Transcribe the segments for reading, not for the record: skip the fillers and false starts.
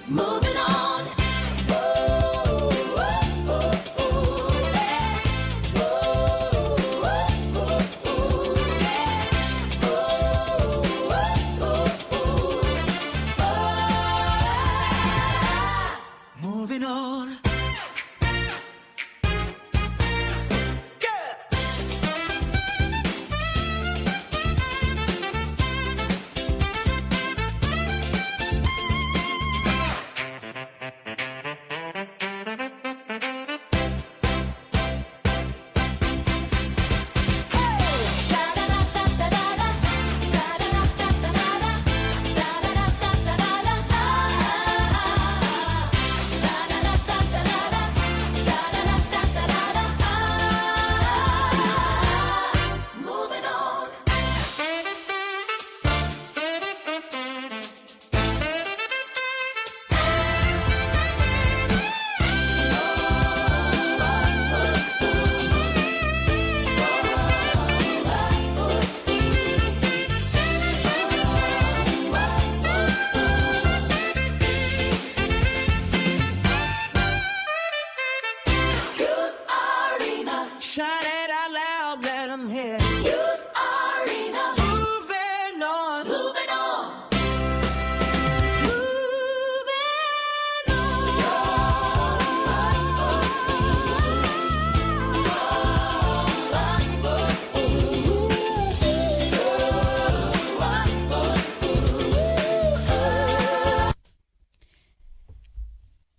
Moving on. Ooh, ooh, ooh, ooh, yeah. Ooh, ooh, ooh, ooh, yeah. Ooh, ooh, ooh, ooh, oh. Moving on. Shout it out loud, let them hear. Youth Arena. Moving on. Moving on. Moving on.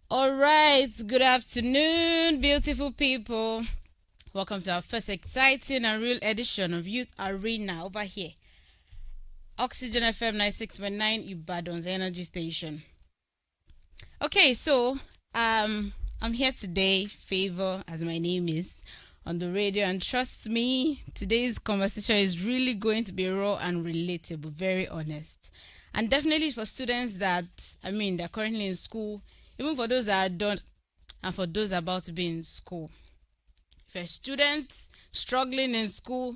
All right, good afternoon, beautiful people. Welcome to our first exciting and real edition of Youth Arena over here. Oxygen FM 96.9 Ibadan's energy station. Okay, so I'm here today, Favour, as my name is, on the radio, and trust me, today's conversation is really going to be raw and relatable, very honest. And definitely for students that, they're currently in school, even for those that are done and for those about to be in school. If you're a student struggling in school,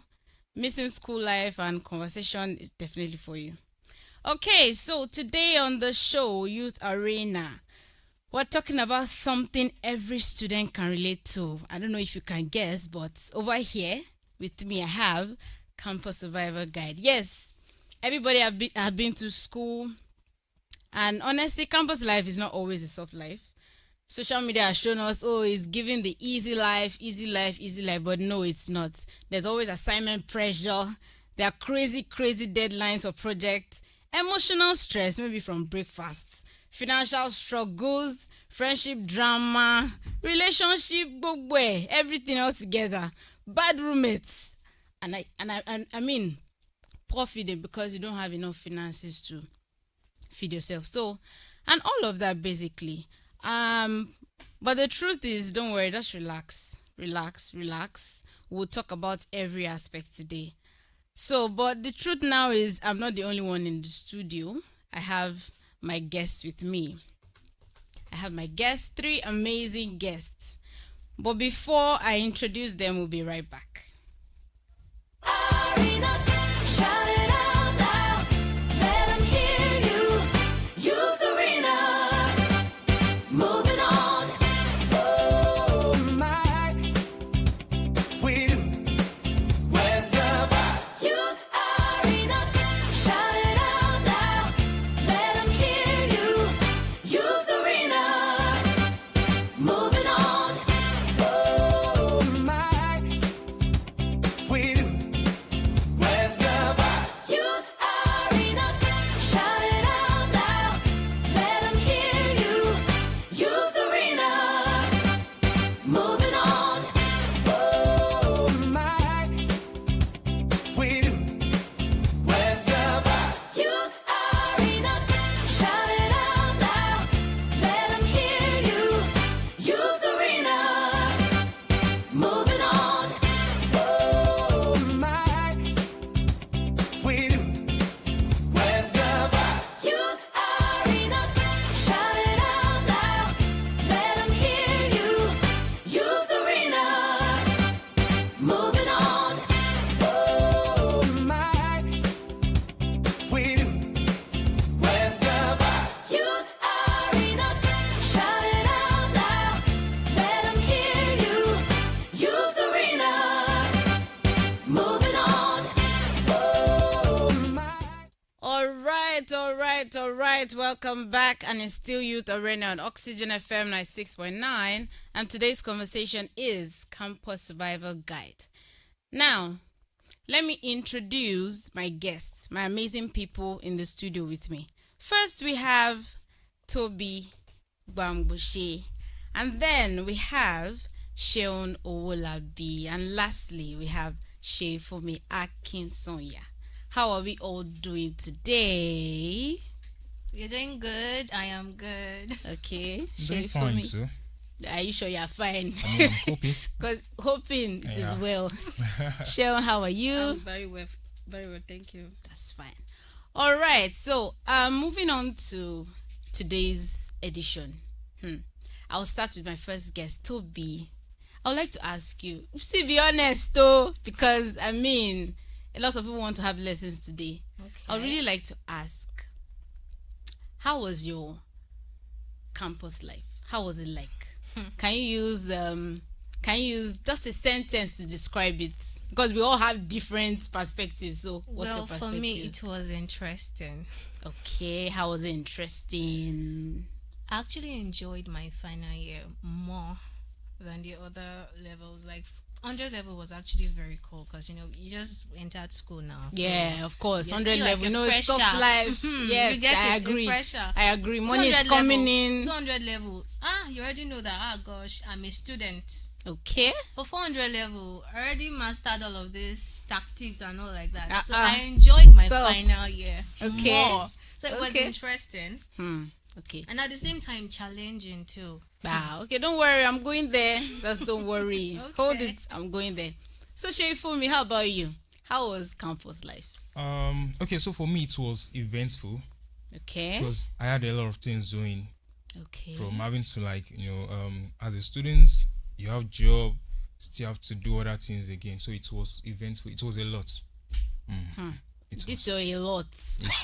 missing school life and conversation is definitely for you. Okay, so today on the show, Youth Arena, we're talking about something every student can relate to. I don't know if you can guess, but over here with me, I have Campus Survival Guide. Yes, everybody have been to school, and honestly, campus life is not always a soft life. Social media has shown us, it's giving the easy life, but no, it's not. There's always assignment pressure. There are crazy deadlines for projects, emotional stress, maybe from breakfast, financial struggles, friendship drama, relationship, everything else together, bad roommates, and I mean, poor feeding because you don't have enough finances to feed yourself. So, and all of that basically. But the truth is, don't worry, just relax. We'll talk about every aspect today. So, but the truth now is I'm not the only one in the studio. I have my guests with me. I have my guests, 3 amazing guests. But before I introduce them, we'll be right back. Arena, shout it out loud, let them hear you. Youth Arena. Moving on. Oh my, we do. Where's the vibe? Youth Arena. Shout it out loud. Let them hear you. Youth Arena. Moving on. Oh my, we do. Where's right, welcome back. And it's still Youth Arena on Oxygen FM 96.9. And today's conversation is Campus Survival Guide. Now, let me introduce my guests, my amazing people in the studio with me. First, we have Toby Bambushe. And then we have Sheon Owolabi. And lastly, we have Favour Akinrinola. How are we all doing today? You're doing good. I am good. Okay. Doing fine, too. Are you sure you're fine? I mean, I'm hoping. Because hoping it Yeah. is well. Sharon, how are you? I'm very well, thank you. That's fine. All right. So, moving on to today's edition. I'll start with my first guest, Toby. I would like to ask you, see, be honest though, because I mean, a lot of people want to have lessons today. Okay. I would really like to ask, how was your campus life? How was it like? Can you use just a sentence to describe it? Because we all have different perspectives. So what's your perspective? For me, it was interesting. Okay, how was it interesting? I actually enjoyed my final year more than the other levels. Like 100 level was actually very cool because you just entered school now. So Yeah, of course. you're 100 still level, like a it's soft fresher. life. Yes, you get I it, agree. a fresher. I agree. Money is 200 coming level, in. 200 level. You already know that. Gosh, I'm a student. Okay. For 400 level, I already mastered all of these tactics and all like that. So Uh-uh. I enjoyed my So- final year Okay. more. So it was Okay. interesting Okay. and at the same time challenging too. Okay, don't worry. I'm going there. Just don't worry. Okay. Hold it. I'm going there. So, Fumi, how about you? How was campus life? Okay, so for me, it was eventful Okay. because I had a lot of things doing Okay. from having to as a student, you have job, still have to do other things again. So it was eventful. It was a lot. This is a lot.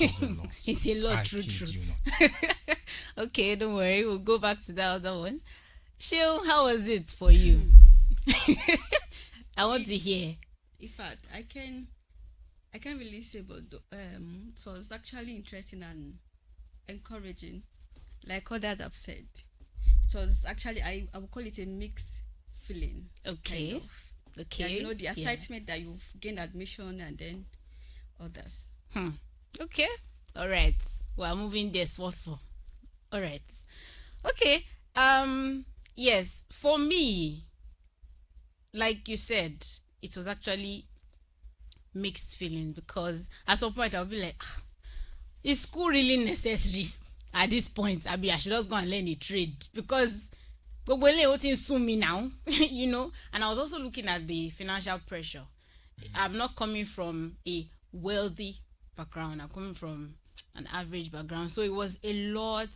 It was a lot. It's a lot, I true. kid you not. Okay, don't worry. We'll go back to that other one. Shil, how was it for you? I want to hear. In fact, I can really say, but it was actually interesting and encouraging, like others have said. It was actually I would call it a mixed feeling. Okay. Kind of. Okay. Yeah, the excitement that you've gained admission and then others. Okay. All right. We're moving this. All right. Okay. Yes. For me, like you said, it was actually mixed feeling because at some point I'll be like, is school really necessary at this point? I should just go and learn a trade because sue me now, And I was also looking at the financial pressure. I'm not coming from a wealthy background. I'm coming from an average background. So it was a lot.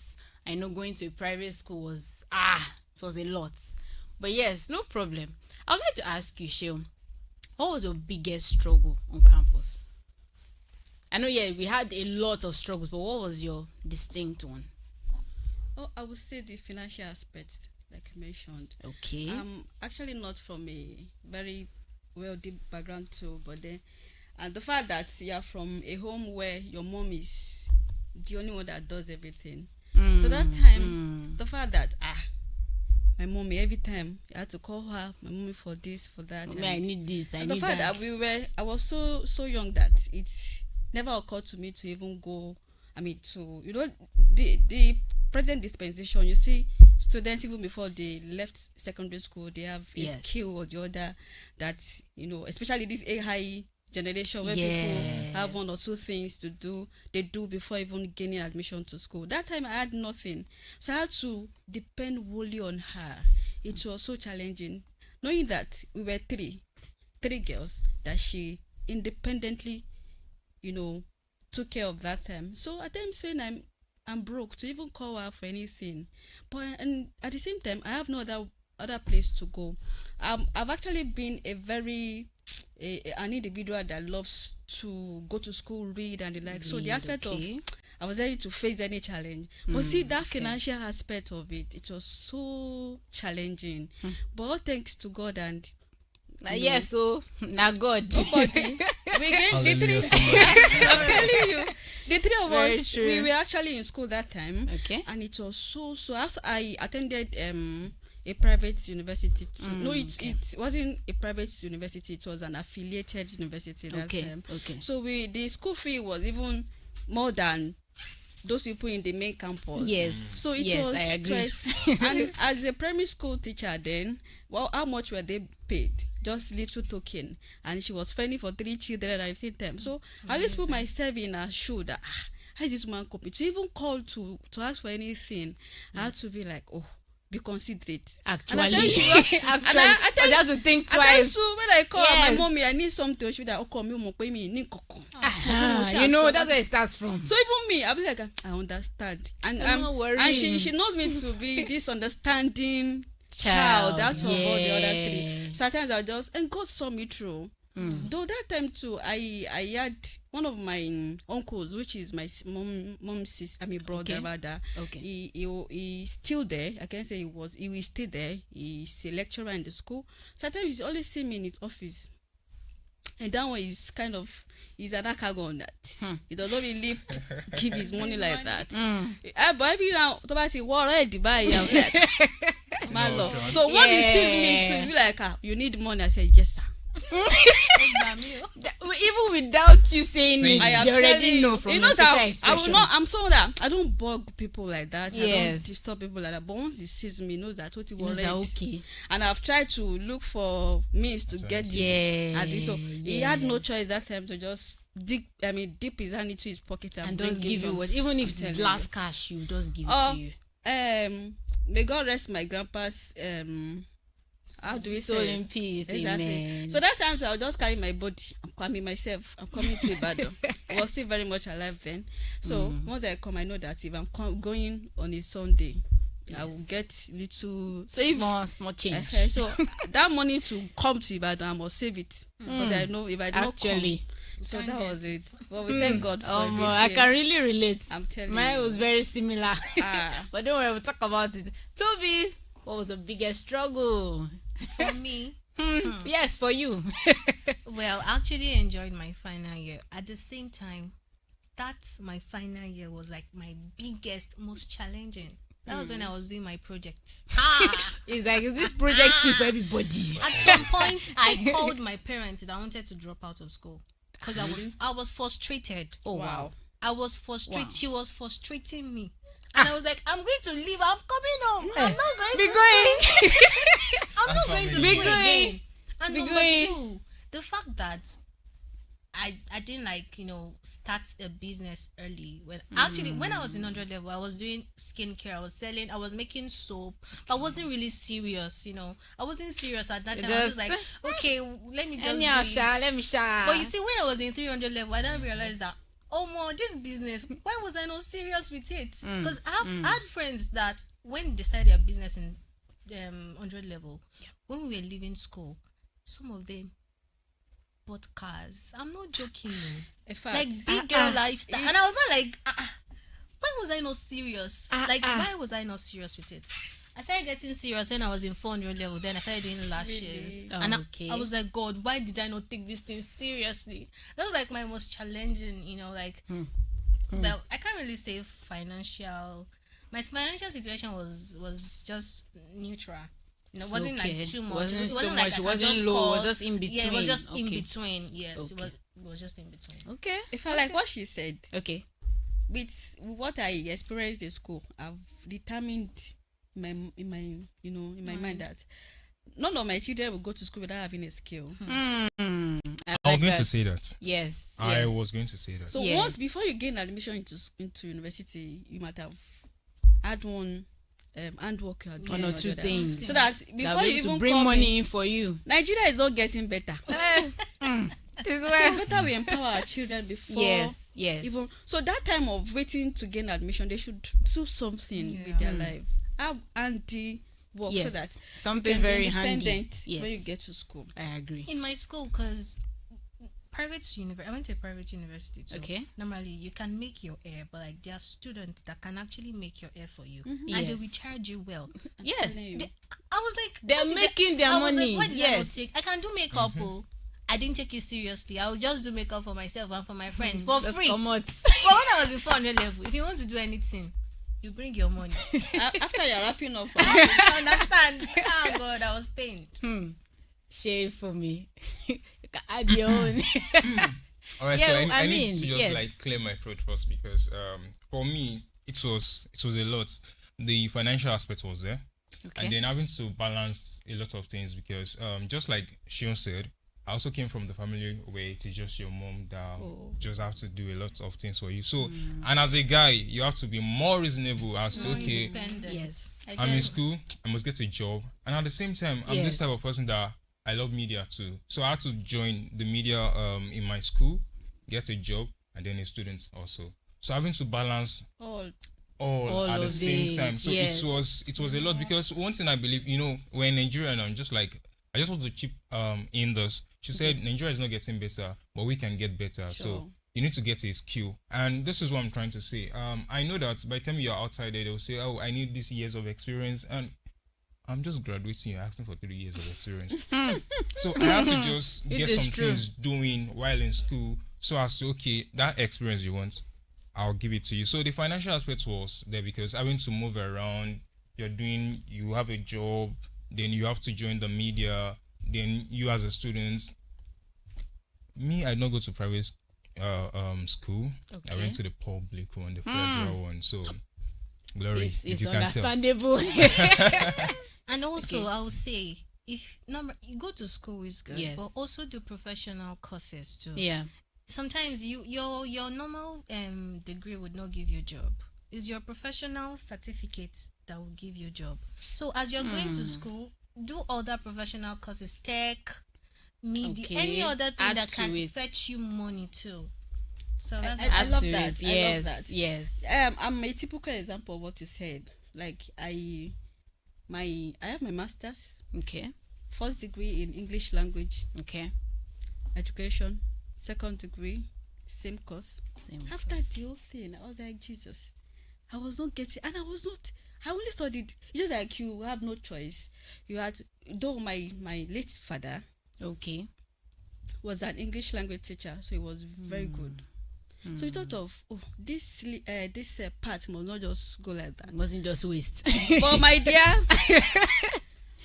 I know going to a private school was, it was a lot. But yes, no problem. I would like to ask you, Sheon, what was your biggest struggle on campus? I know, we had a lot of struggles, but what was your distinct one? Oh, I would say the financial aspect, like I mentioned. Okay. I'm actually not from a very wealthy background too, but then, and the fact that you are from a home where your mom is the only one that does everything. So that time, the fact that my mommy, every time I had to call her, my mommy for this, for that. Mommy, I need this, I and the need fact that. that I was so young that it never occurred to me to even go. The present dispensation, you see, students even before they left secondary school, they have a skill or the other that, especially this AI generation where people have one or two things to do, they do before even gaining admission to school. That time I had nothing. So I had to depend wholly on her. It was so challenging. Knowing that we were three girls, that she independently, took care of that time. So at times when I'm broke to even call her for anything. And at the same time, I have no other place to go. I've actually been an individual that loves to go to school, read and the like. So the aspect of I was ready to face any challenge. But see, that financial aspect of it was so challenging. But all thanks to God and Yes, so now God. we get the Hallelujah, three. somebody. I'm telling you, the three of Very us. true. We were actually in school that time. Okay. And it was so. After I attended a private university. No, it wasn't a private university. It was an affiliated university that time. Okay. So the school fee was even more than those people in the main campus. Yes. So it Yes, was I agree. stress. And as a primary school teacher then, well, how much were they paid? Just little token. And she was fending for 3 children at the same time. So I always put myself in her shoe that how is this woman coping? To even call to ask for anything, I had to be like, oh, be considerate. Actually, And I tell you, I just have to think twice. So when I call my Yes. mommy, I need something. She that call me, You know, that's where it starts from. So even me, I'll be like, I understand. And Don't worry. and she knows me to be this understanding child. That's what all the other 3. Sometimes I just, and God saw me through. Though that time too, I had one of my uncles, which is my mom's sister, brother, rather. Okay. He's still there. I can say he will stay there. He's a lecturer in the school. Sometimes you always see me in his office. And that one is kind of, he's an akago on that. He does not really give his money like that. But every now, my No, lord. sure. So once he sees me, so he be like, you need money. I say, yes, sir. Even without you saying it, I am you already telling know from you your know special that I expression. will not. I'm someone that I don't bug people like that. I Yes. don't disturb people like that. But once he sees me, he knows that what he Knows was that, okay. And I've tried to look for means to get it. And so he had no choice that time to just dip his hand into his pocket and just bring give you some. what, even if I'm it's telling last cash, you just give it Oh, to you. May God rest my grandpa's how do we Soul say in peace, exactly. amen. So that time, so I'll just carry my body. I'm coming myself. I'm coming to Ibadan. I was still very much alive then. So once I come, I know that if I'm going on a Sunday, I will get little. So if Small change. so that money to come to Ibadan, I must save it. Because I know if I don't Actually. come, so that was it. But we thank God for this. I can really relate. I'm telling Mine you. was very similar. Ah. But don't worry, we'll talk about it. Toby, what was the biggest struggle? For me, Yes, for you. well, I actually enjoyed my final year. At the same time, my final year was like my biggest, most challenging. That was when I was doing my projects. It's like, is this project for everybody? At some point, I called my parents that I wanted to drop out of school because I was frustrated. Oh, wow. I was frustrated. Wow. She was frustrating me. And I was like, I'm going to leave. I'm coming home. I'm not going Be to going. school. I'm not going to Be school going. again. And Be number going. 2, the fact that I didn't start a business early. When I was in 100 level, I was doing skincare. I was making soap. I wasn't really serious, I wasn't serious at that time. I was just like, okay, let me just do it. Let me share. But you see, when I was in 300 level, I didn't realize that, this business, why was I not serious with it? Because I had friends that when they started their business in 100 level, when we were leaving school, some of them bought cars. I'm not joking. In fact, Like big girl lifestyle. And I was not like, why was I not serious? Why was I not serious with it? I started getting serious when I was in 400 level. Then I started doing lashes. Oh, And okay. I was like, God, why did I not take this thing seriously? That was like my most challenging, Well, I can't really say financial. My financial situation was just neutral. It wasn't Okay. like too much. Wasn't so like much. I It can wasn't just low. It call. was just in Yeah, it was between. just in Okay. between. Yes, Okay. it was just in between. Okay. if I like what she said, Okay. with what I experienced in school, I've determined in my mind that none of my children will go to school without having a skill. I I was like going that. to say that. Yes. I yes. was going to say that. So Yeah. once before you gain admission into university, you might have had one handwork you are doing One or or two the other. things. So that They'll before be you able to even bring come money in for you. Nigeria is not getting better. It is So well. it's better we empower our children before. Yes. Yes. Even so, that time of waiting to gain admission, they should do something with their life. Have anti work yes. so that Something you can be very handy. independent Yes. when you get to school. I agree. In my school, because I went to a private university too. Okay. Normally, you can make your hair, but like there are students that can actually make your hair for you, Mm-hmm. and they will Yes. charge you well. Yes. Telling you. I was like, They're why did making their I was money. Like, why did I not Yes. take? I can do makeup. Oh, I didn't take it seriously. I would just do makeup for myself and for my friends for Just free. come out. But when I was in 400 level, if you want to do anything, you bring your money. After you're wrapping up, I understand. Oh God, I was pained. Shame for me. You can add your own. All right, Yeah, so I I need mean, to just yes. like clear my throat first because for me it was a lot. The financial aspect was there, Okay. and then having to balance a lot of things because just like Shion said, I also came from the family where it is just your mom that just have to do a lot of things for you. So and as a guy, you have to be more reasonable as to okay, Independent. Yes. I'm in school, I must get a job, and at the same time, I'm this Yes. type of person that I love media too. So I had to join the media in my school, get a job, and then a student also. So having to balance all at the of same it, time. So yes. it was a lot because one thing I believe, we're in Nigeria now, just like I just want to chip in this. She said Nigeria is not getting better, but we can get better. So Sure. you need to get a skill. And this is what I'm trying to say. I know that by the time you're outside there, they'll say, oh, I need this years of experience. And I'm just graduating, you're asking for 3 years of experience. So I had to just It get is some true. things doing while in school so as to, okay, that experience you want, I'll give it to you. So the financial aspect was there because having to move around, you have a job, then you have to join the media, then you as a student. Me, I did not go to private school. I Okay. went to the public one, the federal one. So, Glory, It's if you can tell. understandable. And also, Okay. I would say, if number you go to school is good, Yes. but also do professional courses too. Yeah. Sometimes your normal degree would not give you a job. It's your professional certificate that will give you a job. So as you're going to school, do other professional courses, tech, media, Okay. any other thing Add that to can it. fetch you money too. So that's I what Add love to that. it. I love Yes. that. Yes. I'm a typical example of what you said. Like I have my master's, Okay. first degree in English language Okay. education, second degree, same course. Same. After the whole thing, I was like, Jesus, I was not getting, and I only studied. It's just like you have no choice. You had, though my late father Okay. was an English language teacher, so he was very good. So we thought of, this part must not just go like that. It wasn't just waste. But my dear,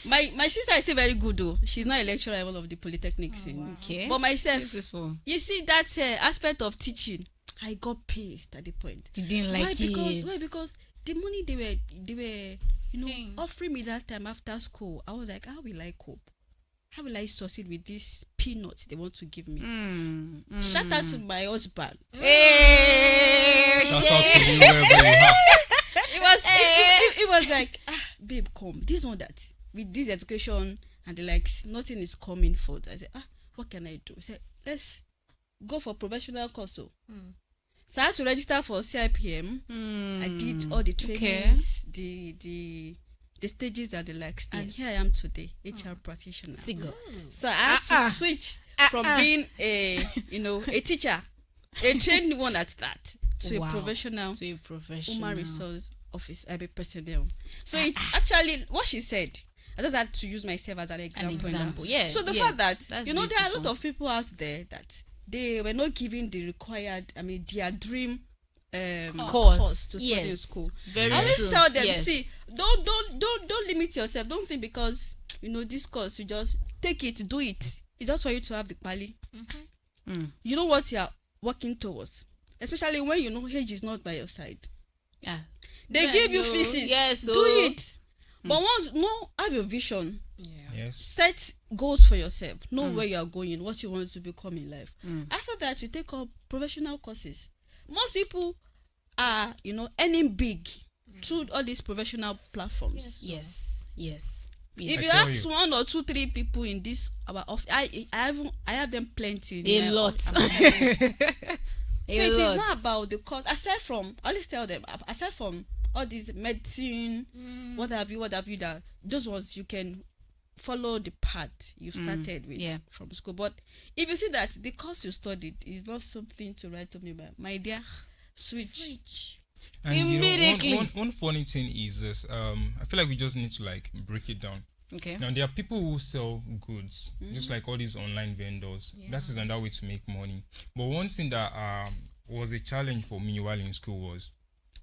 my sister is still very good though. She's not a lecturer in one of the polytechnics. Okay. But myself, Beautiful. you see that aspect of teaching, I got pissed at the point. You didn't like it. Why? Because the money they were offering me that time after school, I was like, how will I cope? How will I succeed with these peanuts they want to give me? Shout out to my husband. Hey, Shout out to you wherever you are. It was like, babe, come. This one that with this education and the likes, nothing is coming forth. I said, what can I do? I said, let's go for professional course. So I had to register for CIPM. I did all the trainings, the stages and the likes, and here I am today, HR practitioner. Sigo. So I had to switch from being a teacher, a trained one at that, to Wow. a professional To a professional. human resource office, personnel. So it's actually what she said. I just had to use myself as an example. now. Yeah. So the yeah. fact that That's there are a beautiful. lot of people out there that they were not given the required, their dream course to study in Yes. school. Very I always true. tell them, Yes. see, don't limit yourself. Don't think because this course you just take it, do it. It's just for you to have the pali. You know what you are working towards, especially when you know age is not by your side. Yeah. They Yeah, give you no. physics. Yes, do so- it. But once have your vision, Yes. set goals for yourself, know where you are going, what you want to become in life. After that, you take up professional courses. Most people are earning big through all these professional platforms. Yes. Yes. If I you tell ask you. 1 or 2, 3 people in this our office, I have them plenty. A in my lot. office. I'm telling you. So it is lot. not about the cost. Aside from, I always tell them, aside from all these medicine, what have you, that those ones you can follow the path you started with yeah. from school. But if you see that the course you studied is not something to write to me about, my dear, switch. And Immediately. one funny thing is this. I feel like we just need to like break it down. Okay. Now there are people who sell goods, just like all these online vendors. That is another way to make money. But one thing that was a challenge for me while in school was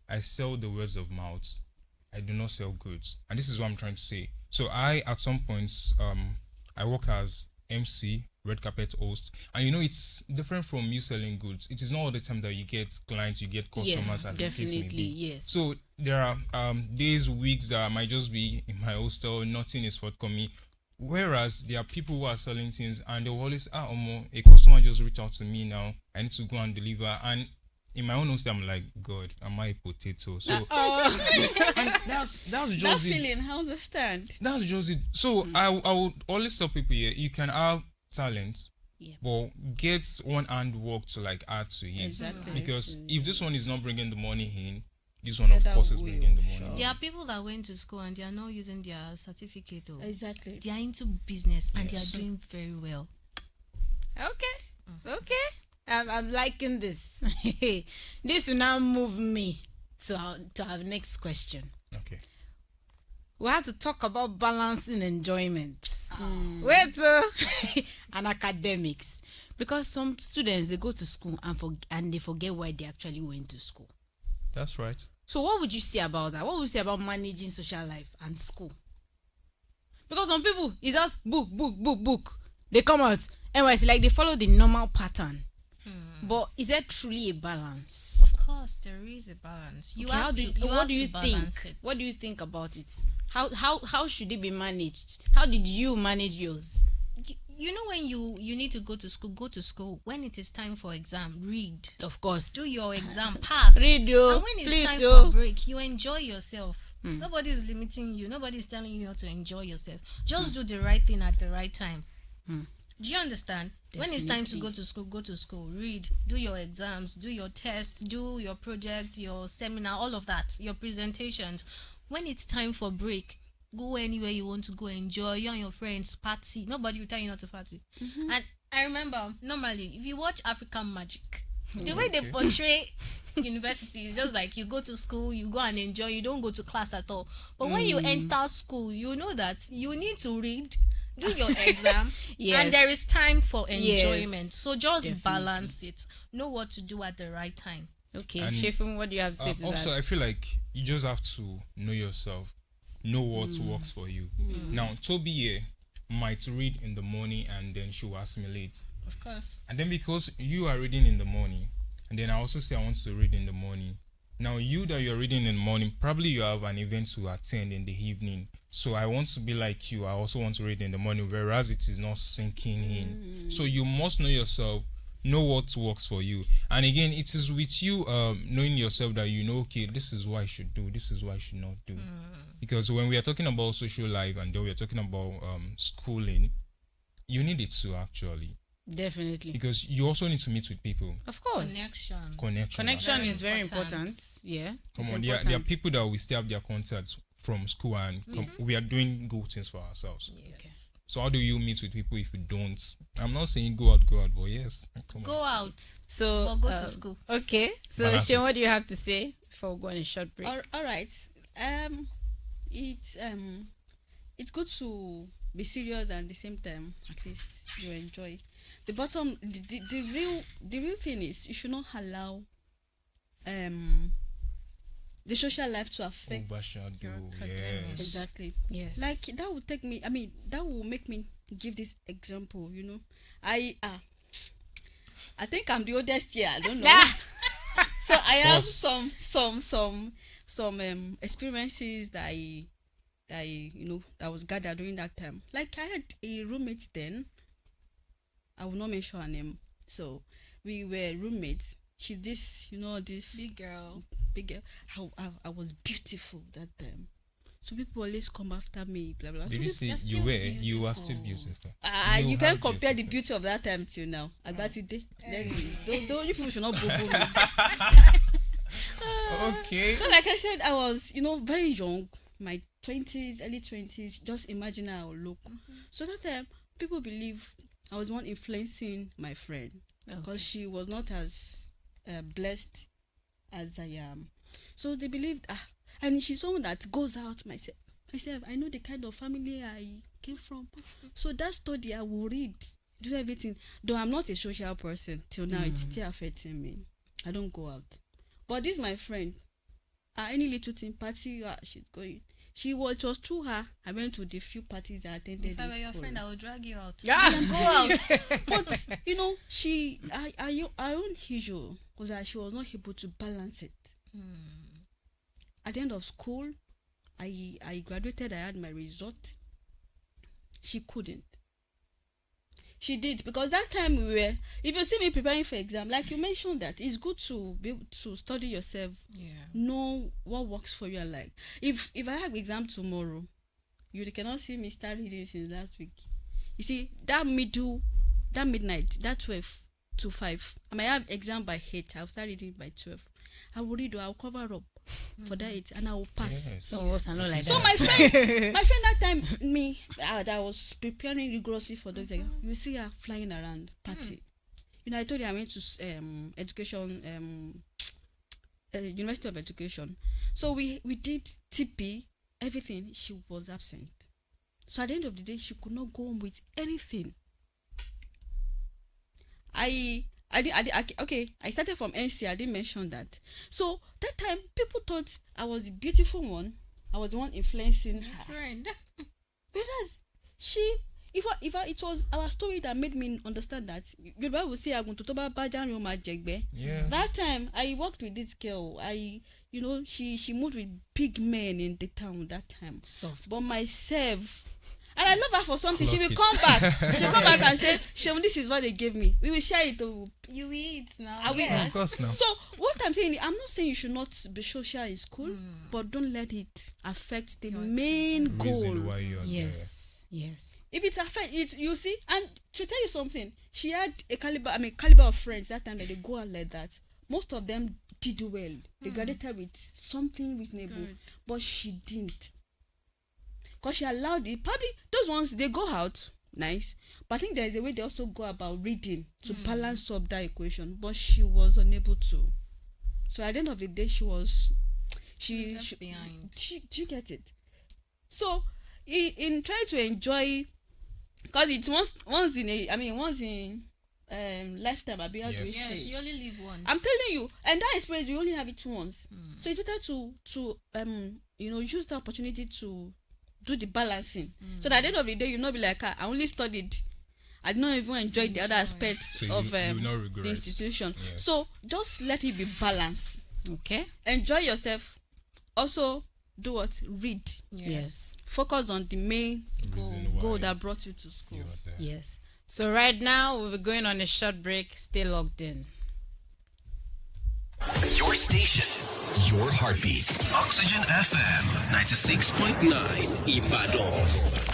I sell the words of mouth. I do not sell goods, and this is what I'm trying to say. So I, at some points, I work as MC, red carpet host, and it's different from you selling goods. It is not all the time that you get clients, you get customers. Yes, as the case may definitely. be. Yes. So there are days, weeks that I might just be in my hostel, nothing is forthcoming. Whereas there are people who are selling things and they will always, Omo, a customer just reached out to me now. I need to go and deliver. And in my own hostel, I'm like, God, am I a potato? So and that's That just it. feeling, I understand. That's just it. So I would always tell people here, you can have talent, but get one hand work to like add to it. Exactly. Because if this one is not bringing the money in, this one of That course is will, bringing the money. sure. in. There are people that went to school and they are not using their certificate. Exactly. They are into business and Yes. they are doing very well. Okay. I'm liking this. This will now move me to our next question. Okay. We have to talk about balancing enjoyment. Wait, and academics, because some students they go to school and they forget why they actually went to school. That's right. So what would you say about that? What would you say about managing social life and school? Because some people it's just book. They come out anyway. It's like they follow the normal pattern. But is there truly a balance? Of course, there is a balance. You Okay, have to. You what have do you to think? balance it. What do you think about it? How should it be managed? How did you manage yours? You know, when you need to go to school, go to school. When it is time for exam, read. Of course. Do your exam, pass. Read, oh, And when it's please, time oh. for break, you enjoy yourself. Nobody is limiting you. Nobody is telling you not to enjoy yourself. Just do the right thing at the right time. Do you understand? When it's time to go to school, read, do your exams, do your tests, do your project, your seminar, all of that, your presentations. When it's time for break, go anywhere you want to go, enjoy, you and your friends, party. Nobody will tell you not to party. And I remember, normally, if you watch African Magic, the way they portray university is just like you go to school, you go and enjoy, you don't go to class at all. But when you enter school, you know that you need to read, do your exam, Yes. and there is time for Yes. enjoyment. So just Definitely. balance it. Know what to do at the right time. Okay, And, Shefun, what do you have to say to Also, that? I feel like you just have to know yourself, know what works for you. Now, Toby here might read in the morning and then she will assimilate. Of course. And then because you are reading in the morning, and then I also say I want to read in the morning. Now, you that you're reading in the morning, probably you have an event to attend in the evening. So I want to be like you. I also want to read in the morning, whereas it is not sinking in. So you must know yourself, know what works for you. And again, it is with you knowing yourself that you know, okay, this is what I should do, this is what I should not do. Because when we are talking about social life and then we are talking about schooling, you need it too, actually. Definitely. Because you also need to meet with people. Of course. Connection. Connection Very is very important. important. Yeah. Come it's on, there are important. people that we still have their contacts from school and we are doing good things for ourselves. Yes. So how do you meet with people if you don't? I'm not saying go out, but yes. Come on. Go out So or go to school. Okay. So Balance Shane, it. what do you have to say before we go on a short break? All right. It's good to be serious and at the same time, at least you enjoy. The real thing is you should not allow the social life to affect. Overshadow. academics. Yes. Exactly. Yes. Like that will take me. I mean, that will make me give this example. You know, I think I'm the oldest here. I don't know. So I have some experiences that that was gathered during that time. Like I had a roommate then. I will not mention her name. So we were roommates. She's this, this Big girl. big girl. I was beautiful that time. So people always come after me, blah blah. Did So you say you're you still were? You were still beautiful. beautiful. you are can't compare the beautiful. beauty of that time till now. Agbati those people should not boo me. Okay. So like I said, I was, very young, my 20s, early 20s, just imagine how I would look. So that time, people believe I was the one influencing my friend because she was not as blessed as I am. So they believed, and she's someone that goes out, myself, I know the kind of family I came from. So that study I will read, do everything. Though I'm not a social person till now, it's still affecting me. I don't go out. But this my friend. Any little thing party, she's going. It was through her I went to the few parties I attended. If I were your friend, I would drag you out. Yeah. Go out. But I own issue because she was not able to balance it. At the end of school, I graduated. I had my result. She couldn't. She did, because that time we were. If you see me preparing for exam, like you mentioned, that it's good to be able to study yourself. Yeah. Know what works for you. And like, if I have exam tomorrow, you cannot see me start reading since last week. You see that midnight, that 12 to 5. I might have exam by 8. I'll start reading by 12. I will read, or I'll cover up for that 8, and I will pass. Yes. So what's not like So that? my friend that time, me, that I was preparing rigorously for those exams. You see her flying around party. I told you I went to education, University of Education. So we did TP, everything. She was absent. So at the end of the day, she could not go home with anything. I started from NC. I didn't mention that. So that time, people thought I was the beautiful one. I was the one influencing her. Friend. Whereas it was our story that made me understand that Yoruba will say Yeah. that time I worked with this girl. She moved with big men in the town that time. Soft. But myself, and I love her for something. She Clock will it. come back. She'll come back and say, Seun, this is what they gave me. We will share it. You eat now. Are we- Yes. Of course now. So what I'm saying, I'm not saying you should not be social in school, but don't let it affect the main goal. Reason why you're Yes. If it affects it, you see. And to tell you something, she had a caliber of friends that time that they go out like that. Most of them did well. They graduated with something reasonable, Good. but she didn't. Because she allowed it. Probably those ones, they go out nice, but I think there's a way they also go about reading to balance up that equation. But she was unable to. So at the end of the day, she Left behind. do you get it? So in trying to enjoy, because it's once in lifetime. I'll be able to Yes. Yes, say. you only live once. I'm telling you, and that experience you only have it once. So it's better to use the opportunity to do the balancing, so that at the end of the day you not be like, I only studied, I did not even enjoy the other aspects So of you will not regret. the institution. Yes. So just let it be balanced. Okay. Enjoy yourself. Also do what? Read. Yes. Focus on the main Reason why goal that brought you to school. you're there. Yes. So right now we'll be going on a short break. Stay logged in. Your station, your heartbeat. Oxygen FM 96.9 Ibadan.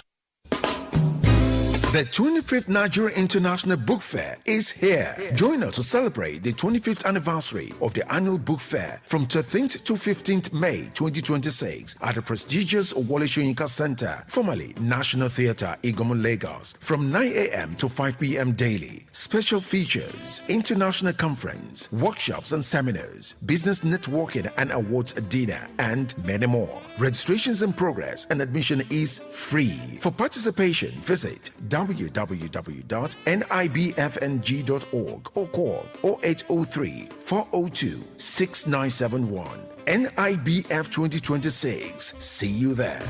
The 25th Nigeria International Book Fair is here. Join us to celebrate the 25th anniversary of the annual book fair from 13th to 15th May 2026 at the prestigious Wole Soyinka Center, formerly National Theatre, Igomu, Lagos, from 9 a.m. to 5 p.m. daily. Special features, international conference, workshops and seminars, business networking and awards dinner, and many more. Registrations in progress and admission is free. For participation, visit www.nibfng.org or call 0803 402 6971. NIBF 2026. See you there.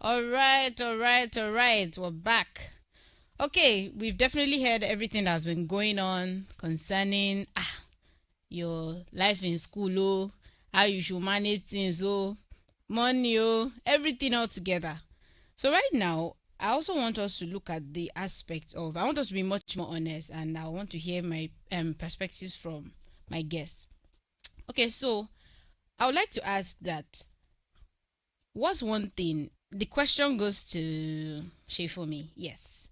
All right. We're back. Okay, we've definitely heard everything that's been going on concerning your life in school, how you should manage things, money, everything all together. So right now, I also want us to look at the aspect of, I want us to be much more honest, and I want to hear my perspectives from my guests. Okay, so I would like to ask that, what's one thing, the question goes to Shefomi, yes.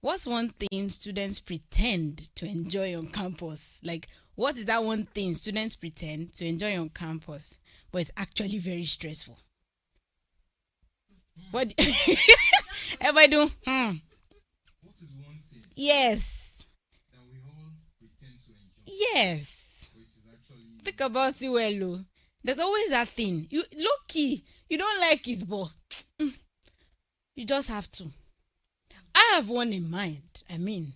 What's one thing students pretend to enjoy on campus? Like, what is that one thing students pretend to enjoy on campus, but it's actually very stressful? What? Everybody do? What is one thing Yes. that we all pretend to enjoy? Yes. But it is actually Think about it well, though. There's always that thing. You low key, you don't like it, but you just have to. I have one in mind. I mean,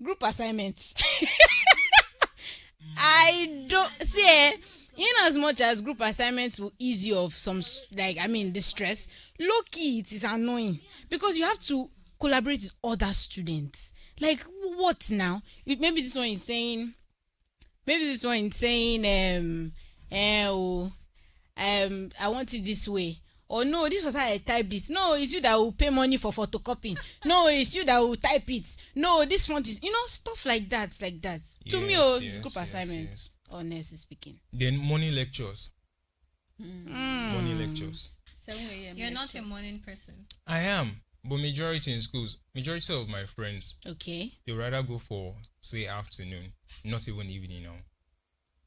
group assignments. I don't see. In as much as group assignments will ease you of some, the stress, low key it is annoying because you have to collaborate with other students. Like, what now? Maybe this one is saying, I want it this way. Or no, this was how I typed it. No, it's you that will pay money for photocopying. No, it's you that will type it. No, this font is, stuff like that. To me, it's group assignments, honestly speaking. Then morning lectures. Morning lectures. 7 a.m. You're not a morning person. I am, but majority in schools, majority of my friends, Okay. they rather go for, say, afternoon, not even evening now.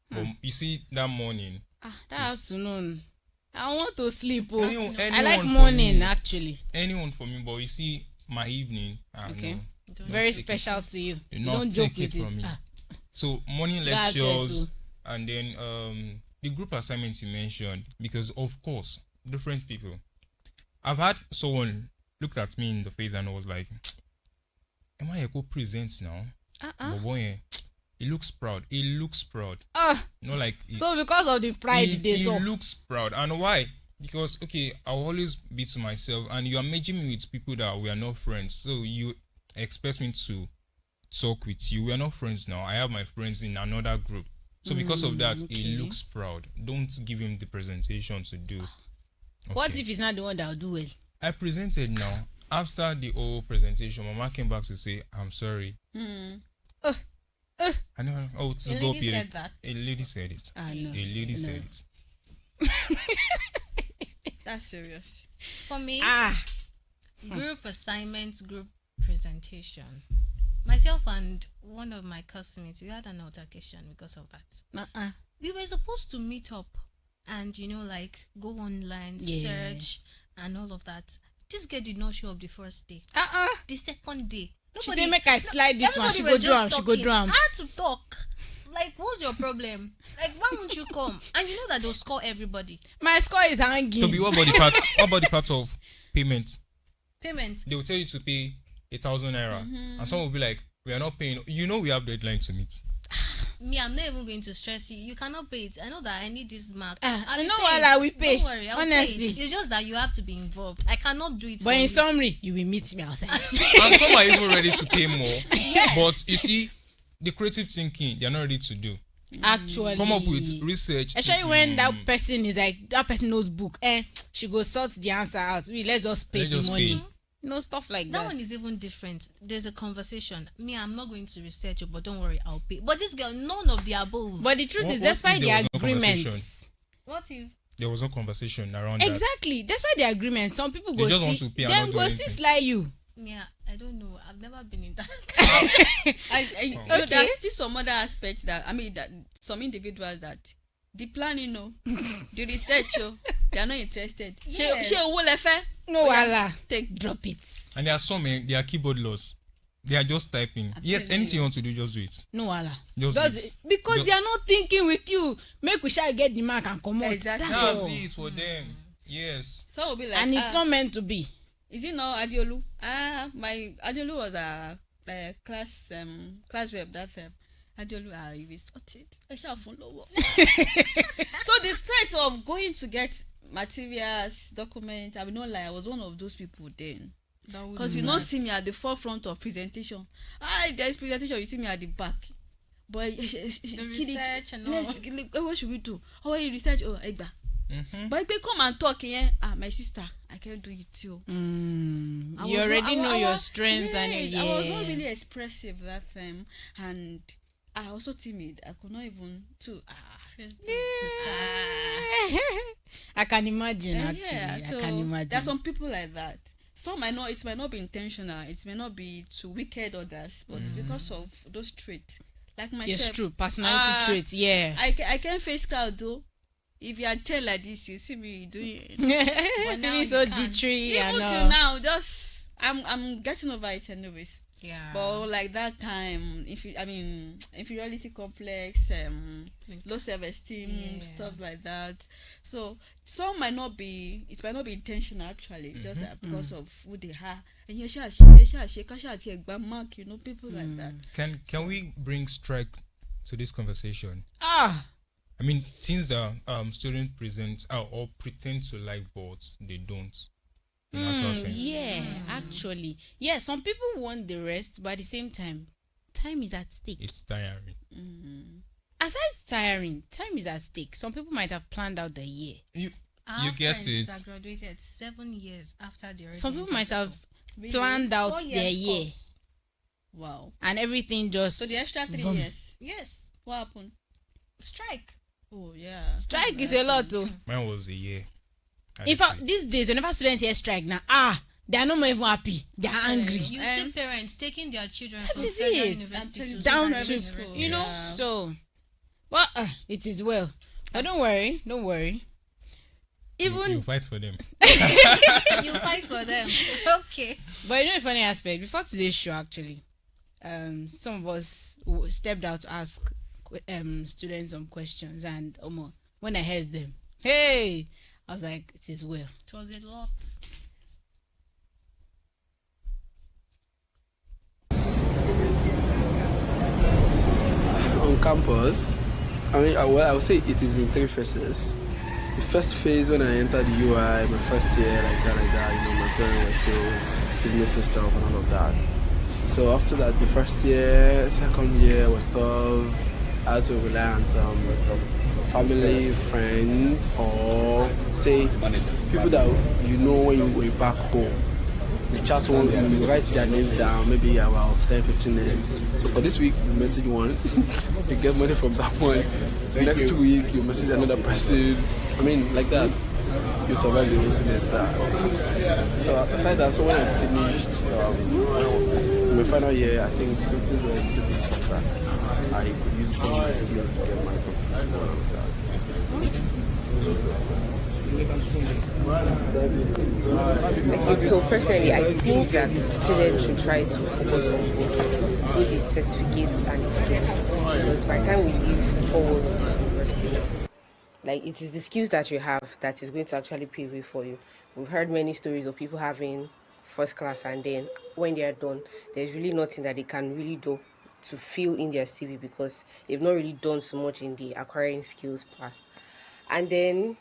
But you see, that morning. That afternoon, I want to sleep. Anyone I like for morning, me. actually. Anyone for me, but you see, my evening. Okay. No, Very take it. special to you. Do You not don't joke take it with from it. me. So morning You have lectures, to, and then the group assignments you mentioned, because of course different people. I've had someone looked at me in the face and was like, "Am I a co-present now?" But boy, he looks proud. Not like So because of the pride they he saw. looks proud. And why? Because okay, I'll always be to myself, and you are merging me with people that we are not friends. So you expect me to talk with you. We are not friends now. I have my friends in another group. So because of that, he looks proud. Don't give him the presentation to do. Okay. What if he's not the one that will do well? I presented now. After the whole presentation, Mama came back to say, "I'm sorry." I know. Oh, to A go lady here. said that. A lady said it. Ah, no. A lady said it. That's serious. For me, group assignments, group presentation. Myself and one of my classmates, we had an altercation because of that. We were supposed to meet up and, go online, search, and all of that. This girl did not show up the first day. The second day. She say make I slide this one. She everybody go were do am. just She go talking. do am. I had to talk. Like, what's your problem? Like, why won't you come? And you know that they'll score everybody. My score is hanging. To be what about the part? What about the part of payment? Payment. They will tell you to pay 1,000 naira, and some will be like, "We are not paying." You know, we have deadline to meet. Me, I'm not even going to stress you. You cannot pay it. I know that I need this mark. You know what I will pay. Don't worry, I'll Honestly. pay it. It's just that you have to be involved. I cannot do it But for in you. summary, you will meet me outside. And some are even ready to pay more. But you see, the creative thinking they are not ready to do. Actually, Come up with research. Especially when that person is like, that person knows book. She go sort the answer out. Let's just pay Let's the just money. pay. Stuff like That that. one is even different. There's a conversation. Me, I'm not going to research it, but don't worry, I'll pay. But this girl, none of the above. But the truth What- is, what despite if the there was no agreements, conversation? What if? There was no conversation around that. exactly, despite the agreement, some people They go just want still, to pay and them not do go anything. still slide you. Yeah, I don't know. I've never been in that. You know, Okay. there's still some other aspects that that some individuals that the planning, the research, they are not interested. Yes. She will lefe. No wala. Take Drop it. And there are some, they are keyboard laws. They are just typing. Yes, anything you want to do, just do it. No wala. Just do it. Because Just- they are not thinking with you. Make we shall get the mark and come out. Exactly. That's That's all. it for them. Yes. Some will be like, And it's not meant to be. is it not Adiolu? My Adiolu was a class rep that time. Adiolu, you will sort it. I shall follow. So the stress of going to get materials, documents. I will not lie, I was one of those people then. That would Because be you don't nice. see me at the forefront of presentation. There is presentation, you see me at the back. But The research and all. What should we do? Oh, you research. Oh, Egba. But if they come and talk, my sister, I can't do it too. You already know your strength and I was not really expressive that time, and I also timid. I could not even I can imagine actually. Yeah, so I can imagine. there are some people like that. Some might not. It might not be intentional. It may not be to wicked others, but because of those traits, like myself. It's true. Personality traits. Yeah. I can face crowd though. If you are 10 like this, you see me doing it. Feeling so jittery and Even all. till now, just I'm getting over it anyways. Yeah. But like that time, inferiority complex, low self-esteem, stuff like that. So some might not be. It might not be intentional actually, just because of who they are. And you mark, people like that. Can we bring strike to this conversation? Ah, I mean, things that students present or pretend to like, but they don't. In actual sense. yeah, actually. Yeah, some people want the rest, but at the same time, time is at stake. It's tiring. Aside tiring, time is at stake. Some people might have planned out the year. You Our get friends it. that graduated 7 years after the Some people might have Really? planned out 4 their years year, course. Wow. and everything just So the extra 3 Vroom. years. Yes. What happened? Strike. Oh yeah. strike is a lot too. Mine was a year. In fact, these days, whenever students hear strike now, they are not more even happy. They are angry. You see parents taking their children That from is federal it. university to Down private to, university. you know, Yeah. so, well, it is well. But don't worry. Even you fight for them. You fight for them. Okay. But you know the funny aspect, before today's show actually, some of us stepped out to ask students some questions, and when I heard them, hey, I was like, it is well. It was a lot. On campus, I would say it is in 3 phases. The first phase, when I entered the UI, my first year, like that, my parents were still giving me free stuff and all of that. So after that, the first year, second year was tough. I had to rely on some family, friends, or say people that when you're back home. You chat one, you write their names down, maybe about 10, 15 names. So for this week, you message one, you get money from that one. Next week, you message another person. Like that. You survive the whole semester. So aside that, so when I finished my final year, I think things were a little bit softer. I could use some of my skills to get money from Okay, so personally, I think that students should try to focus on both his certificates and his skills. Because by the time we leave forward with this university, like it is the skills that you have that is going to actually pave way for you. We've heard many stories of people having first class, and then when they are done, there's really nothing that they can really do to fill in their CV because they've not really done so much in the acquiring skills path. And then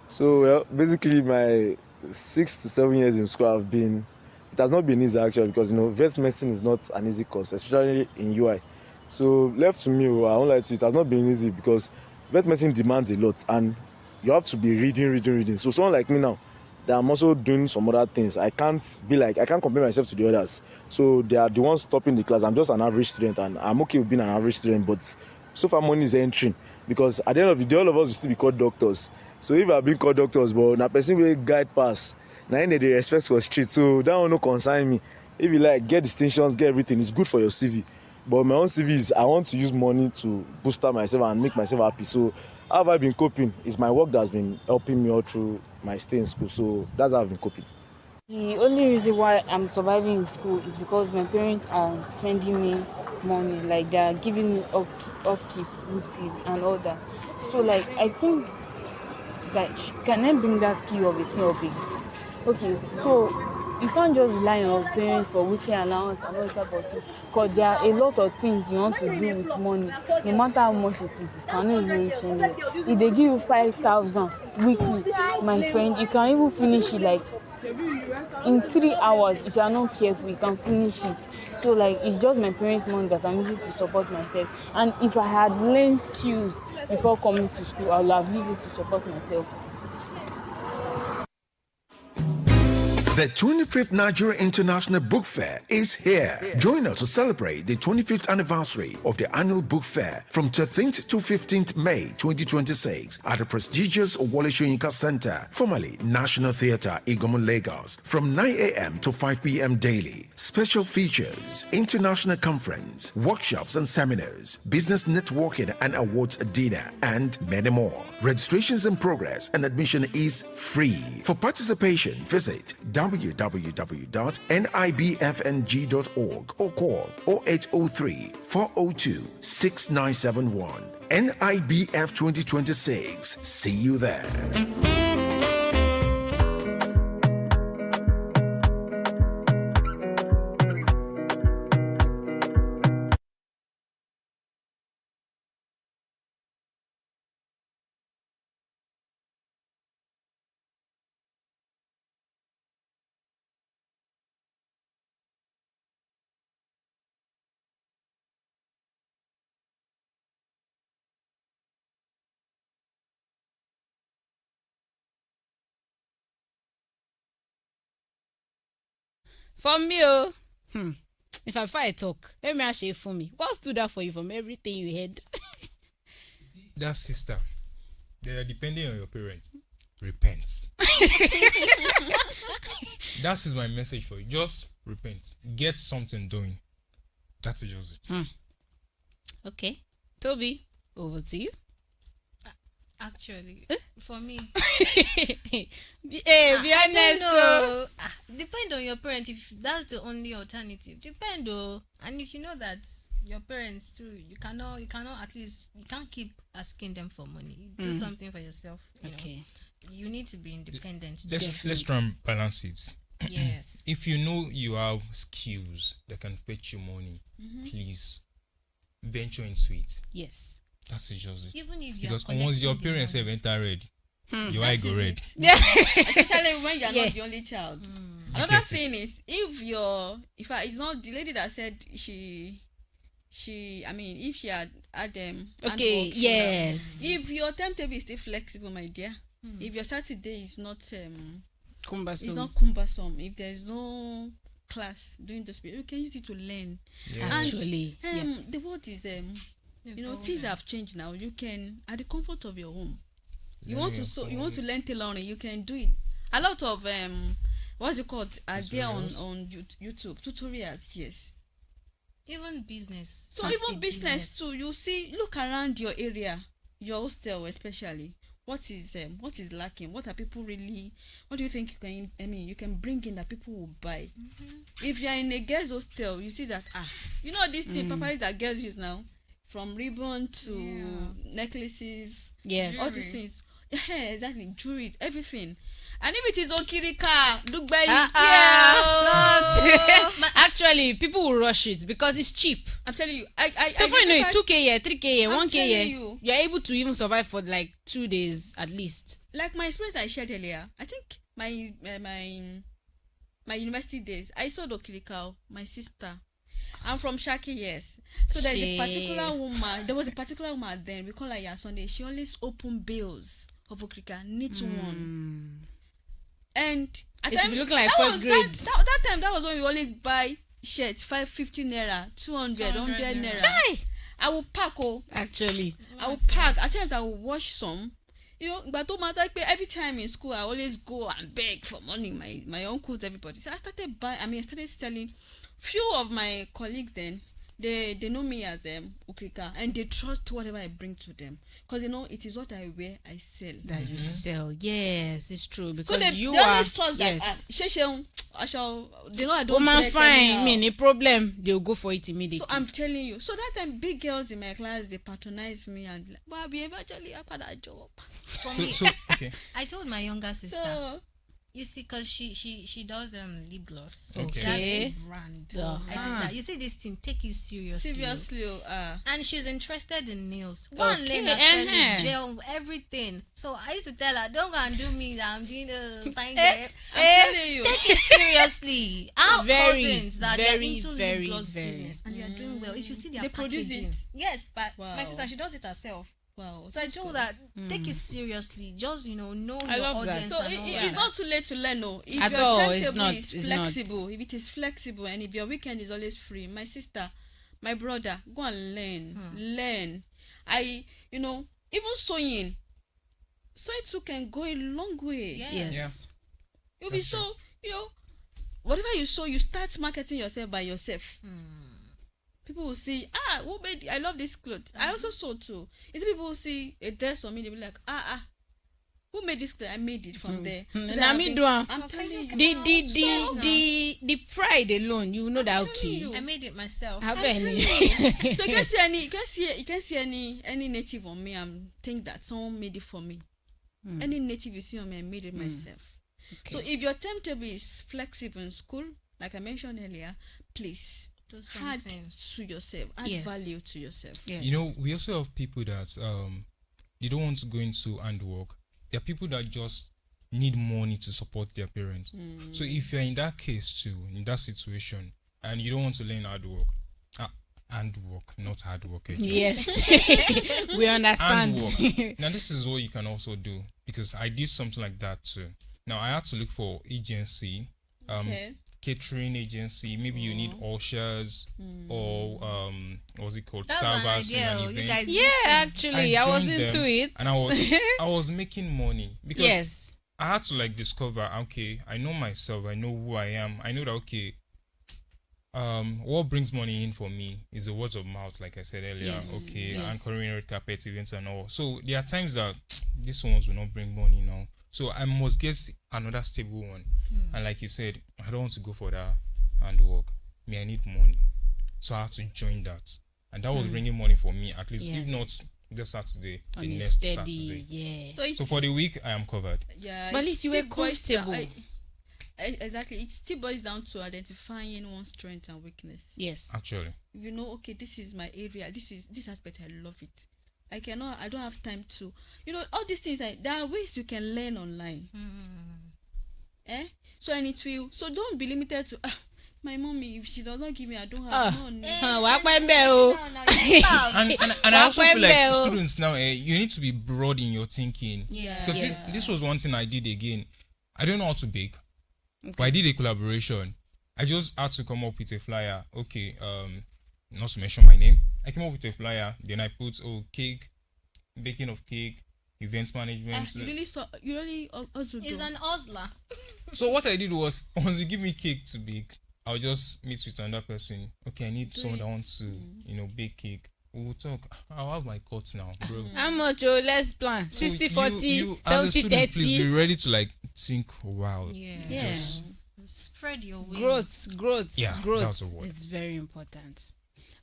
So, well, basically, my 6 to 7 years in school it has not been easy actually because, vet medicine is not an easy course, especially in UI. So, left to me, I won't lie to you, it has not been easy because vet medicine demands a lot and you have to be reading. So, someone like me now, that I'm also doing some other things, I can't compare myself to the others. So, they are the ones topping the class. I'm just an average student and I'm okay with being an average student, but so far money is entering because at the end of the day, all of us will still be called doctors. So if I've been called doctors, but na person will guide pass, now they respect for street. So that will not concern me. If you like, get distinctions, get everything, it's good for your CV. But my own CV is I want to use money to boost up myself and make myself happy. So how have I been coping? It's my work that's been helping me all through my stay in school. So that's how I've been coping. The only reason why I'm surviving in school is because my parents are sending me money, like they are giving me upkeep weekly and all that. So like I think that can I bring that skill of a thing up? Okay, so you can't just rely on your parents for weekly allowance and all that but because there are a lot of things you want to do with money. No matter how much it is, it cannot even reach anywhere. If they give you 5,000 weekly, my friend, you can even finish it like in 3 hours. If you are not careful, you can finish it. So like it's just my parents' money that I'm using to support myself. And if I had learned skills before coming to school, I would have used it to support myself. The 25th Nigeria International Book Fair is here. Join us to celebrate the 25th anniversary of the annual book fair from 13th to 15th May 2026 at the prestigious Wole Soyinka Center, formerly National Theatre, Igomu, Lagos, from 9 a.m. to 5 p.m. daily. Special features, international conference, workshops and seminars, business networking and awards dinner, and many more. Registrations in progress and admission is free. For participation, visit www.nibfng.org or call 0803 402 6971. NIBF 2026. See you there. For me, if I talk, let me ask you for me. What stood out for you from everything you heard? That sister, they are depending on your parents. Repent. That is my message for you. Just repent. Get something doing. That's just it. Okay. Toby, over to you. Actually, for me, Be honest. no. Depend on your parents. If that's the only alternative, depend though. And if you know that your parents too, you cannot at least you can't keep asking them for money. Do something for yourself. You know. You need to be independent. Let's try and balance it. Yes. If you know you have skills that can fetch you money, please venture into it. Yes. That's just it. Even if you because are once your collecting the parents money. have entered red, your eye go red. Yeah. Especially when you are Yeah. not the only child. I Another get thing it. is it's not the lady that said she I mean if she had them Okay. Yes. if your timetable is still flexible, my dear, if your Saturday is not Cumbersome. it's not cumbersome, if there's no class during those periods, you can use it to learn. Yeah. And Actually, the word is things have changed now. You can at the comfort of your home. You want to learn tailoring, you can do it. A lot of what's it called are there on YouTube tutorials. Yes. Even business. So Start even a business too, you see, look around your area, your hostel especially. What is lacking? What are people really? What do you think you can bring in that people will buy? If you are in a girls hostel, you see that this thing papers that girls use now, from ribbon to necklaces, Yes. all these things. Yeah, exactly, jewelry, everything. And if it is Okirika, look by Actually, people will rush it because it's cheap. I'm telling you, So for you know, 2K here, 3K here, I'm 1K here, telling you're able to even survive for like 2 days at least. like my experience I shared earlier. I think my university days, I saw Okirika, my sister. I'm from Shaki, yes. So there's a particular woman. There was a particular woman then. We call her Yasunde. She always opened bales of Okirika, neat one. And at It should be times, looking like that first was grade. That time, that was when we always buy shirts, 550 naira, 200 naira. Chai! I will pack. Actually. I will pack. At times I will wash some. But don't matter. Every time in school, I always go and beg for money. My uncles, everybody. So I started selling. Few of my colleagues then, they know me as Okrika, and they trust whatever I bring to them because it is what I wear, I sell. That you sell. Yes, it's true because So they you always are. trust Yes. that they know I don't. Woman dress fine, anyhow. mean a problem, they'll go for it immediately. So I'm telling you. So that time, big girls in my class, they patronize me and like, but I eventually I got a job. For So, me, so okay. I told my younger sister, So You see, cause she does lip gloss. Okay. She has a brand. I think Uh-huh. that you see this thing, take it seriously. Seriously, And she's interested in nails. Okay, Lane acrylic, uh-huh. gel, everything. So I used to tell her, don't go and do me that I'm doing fine Eh, girl. I'm telling you. Take it seriously. Our Very, cousins that very, they're into very, lip gloss very. business and they're doing well. If you see their They produce packaging, it. yes, but Wow. my sister she does it herself. Wow. So I told her, take it seriously. Just know I your love that. audience. So and all it's that. not too late to learn. No, if At your all, timetable it's not, is it's not. flexible, if it is flexible, and if your weekend is always free, my sister, my brother, go and learn. Even sewing too can go a long way. Yes. You'll be so whatever you sew, you start marketing yourself by yourself. People will see, who made? I love this clothes. I also sew too. Is people will see a dress on me, they'll be like, who made this clothes? I made it from there. So Now that me I've do am. I'm telling you. The pride alone, you know that telling okay. you. I made it myself. Have I'm telling any? you. So you can see any native on me. I'm think that someone made it for me. Any native you see on me, I made it myself. So if your timetable is flexible in school, like I mentioned earlier, please add to yourself, add Yes. value to yourself. Yes. You know, we also have people that they don't want to go into handwork. There are people that just need money to support their parents. So if you're in that case too, in that situation, and you don't want to learn handwork, not hard work. Yes. We understand. Handwork. Now this is what you can also do, because I did something like that too. Now I had to look for agency, Okay. catering agency. Maybe you need ushers or what's it called, That's an servers in idea. an You event. guys Yeah, actually, I was joined into them, it. and I was making money because Yes. I had to discover, okay, I know myself, I know who I am, I know that okay, what brings money in for me is the words of mouth, like I said earlier. Yes. Okay, Yes. anchoring red carpet events and all. So there are times that these ones will not bring money now. So I must get another stable one. And like you said, I don't want to go for that handwork. I need money. So I had to join that. And that was bringing money for me, at least, if Yes. not this Saturday, On the a next steady, Saturday. yeah. So for the week, I am covered. Yeah, But at it least you were still boils down- comfortable. Exactly. It still boils down to identifying one's strength and weakness. Yes. Actually. If you know, okay, this is my area, this aspect, I love it. I don't have time to, all these things. There are ways you can learn online. So don't be limited to my mommy. If she does not give me, I don't have. Wá pẹ́ ń bẹ̀ o. And I also feel like Wapembe. students now, you need to be broad in your thinking. Yeah. Because this was one thing I did again. I don't know how to bake, but I did a collaboration. I just had to come up with a flyer. Okay, not to mention my name. I came up with a flyer. Then I put cake, baking of cake, events management. You really also do. He's an hustler. So what I did was, once you give me cake to bake, I'll just meet with another person. Okay, I need someone that wants to, bake cake. We'll talk. I'll have my cut now, bro. How much? Oh, let's plan. So 60, you 40, as a 70, student, please be 30. ready to think, wow. Yeah. Just Spread your wings. Growth. Yeah, growth. that's the word. It's very important.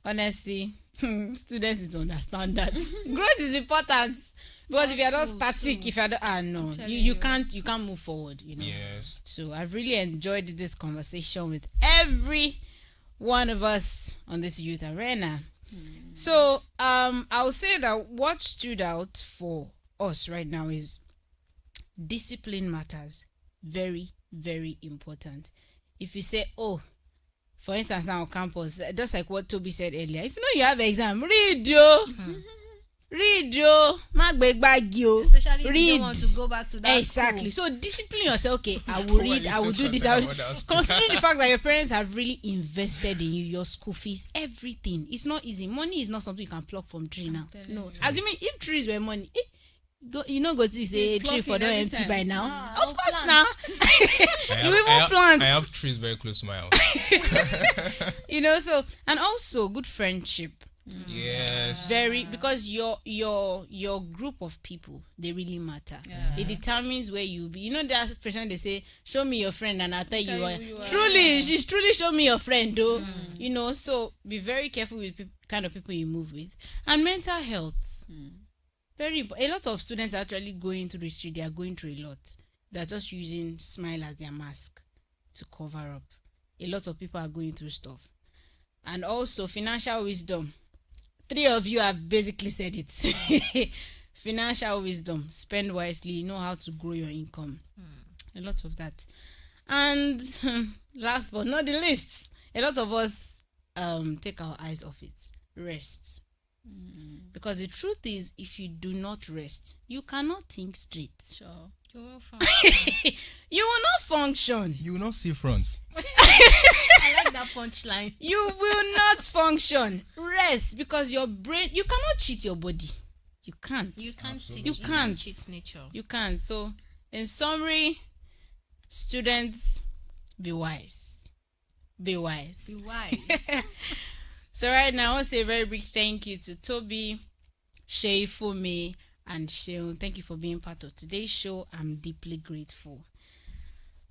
Honestly, students need to understand that growth is important. Because if you're not static, if you're no, you can't move forward. yes. So I've really enjoyed this conversation with every one of us on this youth arena. So I'll say that what stood out for us right now is discipline matters. Very, very important. If you say, for instance, now on campus, just like what Toby said earlier, if you know you have exam, read yo. Read yo, Especially if you don't want to go back to that exactly. school. So discipline yourself. Okay, I will read. I will do this. Considering the fact that your parents have really invested in you, your school fees, everything. It's not easy. Money is not something you can pluck from tree now. No, assuming if trees were money, go to say tree for them empty by now. Of course, now you even plant. I have trees very close to my house. So and also good friendship. Yes. Very, because your group of people, they really matter. It determines where you'll be. That expression they say, show me your friend and I'll tell you are. Truly, she's truly show me your friend though. So be very careful with kind of people you move with. And mental health. Very important. A lot of students actually going through the street, they are going through a lot. They're just using smile as their mask to cover up. A lot of people are going through stuff. And also financial wisdom. 3 of you have basically said it. Financial wisdom. Spend wisely. Know how to grow your income. A lot of that. And last but not the least, a lot of us take our eyes off it. Rest. Because the truth is, if you do not rest, you cannot think straight. Sure. You won't function. You will not function. You will not see front. I like that punchline. You will not function. Rest, because your brain, you cannot cheat your body. You can't. You can't cheat. You can't cheat nature. You can't. So, in summary, students, be wise. Be wise. Be wise. So right now, I want to say a very big thank you to Toby, Shay, Fumi, and Sheon. Thank you for being part of today's show. I'm deeply grateful.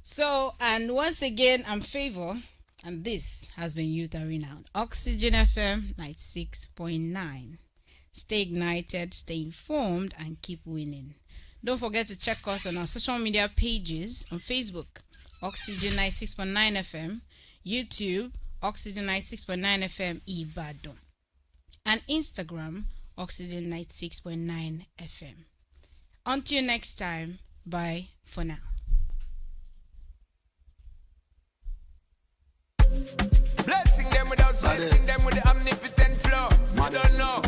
So, and once again, I'm Favour, and this has been Youth Arena on Oxygen FM 96.9. Stay ignited, stay informed, and keep winning. Don't forget to check us on our social media pages on Facebook, Oxygen 96.9 FM, YouTube, Oxygen 96.9 FM Ibadan, and Instagram, Oxygen 96.9 FM. Until next time, bye for now. Blessing them without blessing them with the omnipotent flow. I don't know.